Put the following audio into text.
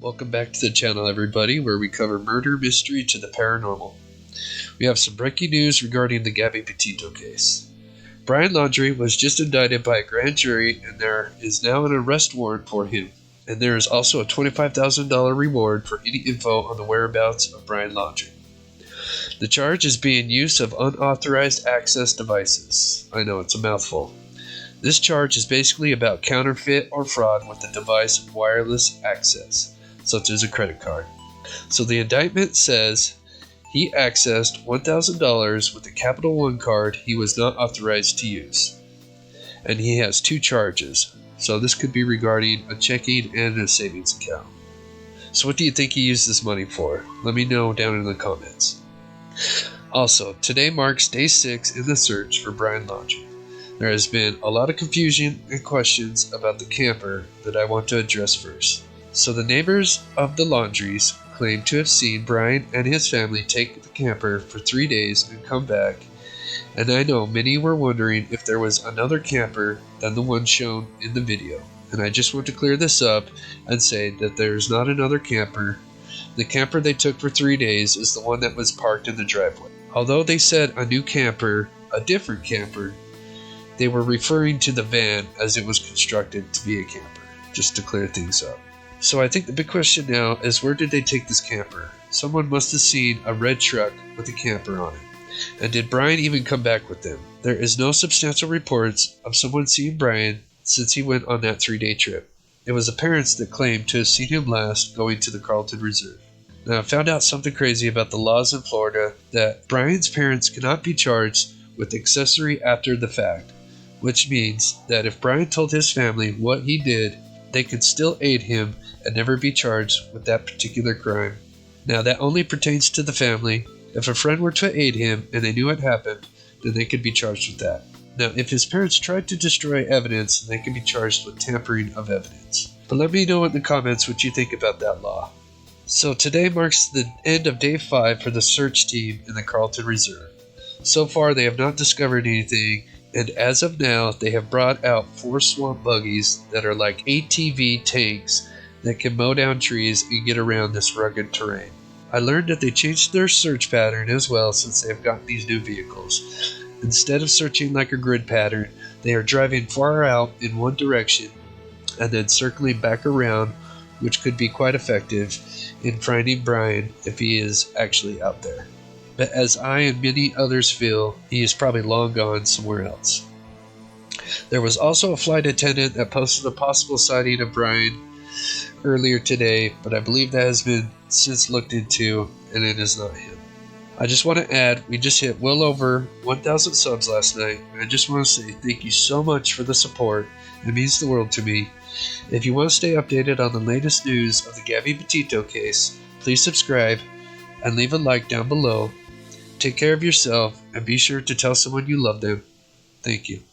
Welcome back to the channel, everybody, where we cover murder mystery to the paranormal. We have some breaking news regarding the Gabby Petito case. Brian Laundrie was just indicted by a grand jury, and there is now an arrest warrant for him. And there is also a $25,000 reward for any info on the whereabouts of Brian Laundrie. The charge is being use of unauthorized access devices. I know, it's a mouthful. This charge is basically about counterfeit or fraud with a device of wireless access, such as a credit card. So the indictment says he accessed $1,000 with a Capital One card he was not authorized to use. And he has two charges. So this could be regarding a checking and a savings account. So what do you think he used this money for? Let me know down in the comments. Also, today marks day 6 in the search for Brian Laundrie. There has been a lot of confusion and questions about the camper that I want to address first. So the neighbors of the Laundries claim to have seen Brian and his family take the camper for 3 days and come back. And I know many were wondering if there was another camper than the one shown in the video. And I just want to clear this up and say that there's not another camper. The camper they took for 3 days is the one that was parked in the driveway. Although they said a new camper, a different camper, they were referring to the van as it was constructed to be a camper, just to clear things up. So I think the big question now is, where did they take this camper? Someone must have seen a red truck with a camper on it. And did Brian even come back with them? There is no substantial reports of someone seeing Brian since he went on that 3-day trip. It was the parents that claimed to have seen him last going to the Carlton Reserve. Now I found out something crazy about the laws in Florida, that Brian's parents cannot be charged with accessory after the fact, which means that if Brian told his family what he did, they could still aid him and never be charged with that particular crime. Now that only pertains to the family. If a friend were to aid him and they knew it happened, then they could be charged with that. Now if his parents tried to destroy evidence, they could be charged with tampering of evidence. But let me know in the comments what you think about that law. So today marks the end of day 5 for the search team in the Carlton Reserve. So far they have not discovered anything, and as of now they have brought out 4 swamp buggies that are like ATV tanks that can mow down trees and get around this rugged terrain. I learned that they changed their search pattern as well since they have gotten these new vehicles. Instead of searching like a grid pattern, they are driving far out in one direction and then circling back around, which could be quite effective in finding Brian if he is actually out there. But as I and many others feel, he is probably long gone somewhere else. There was also a flight attendant that posted a possible sighting of Brian earlier today, but I believe that has been since looked into and it is not him. I just want to add, we just hit well over 1,000 subs last night, and I just want to say thank you so much for the support. It means the world to me. If you want to stay updated on the latest news of the Gabby Petito case, please subscribe and leave a like down below. Take care of yourself and be sure to tell someone you love them. Thank you.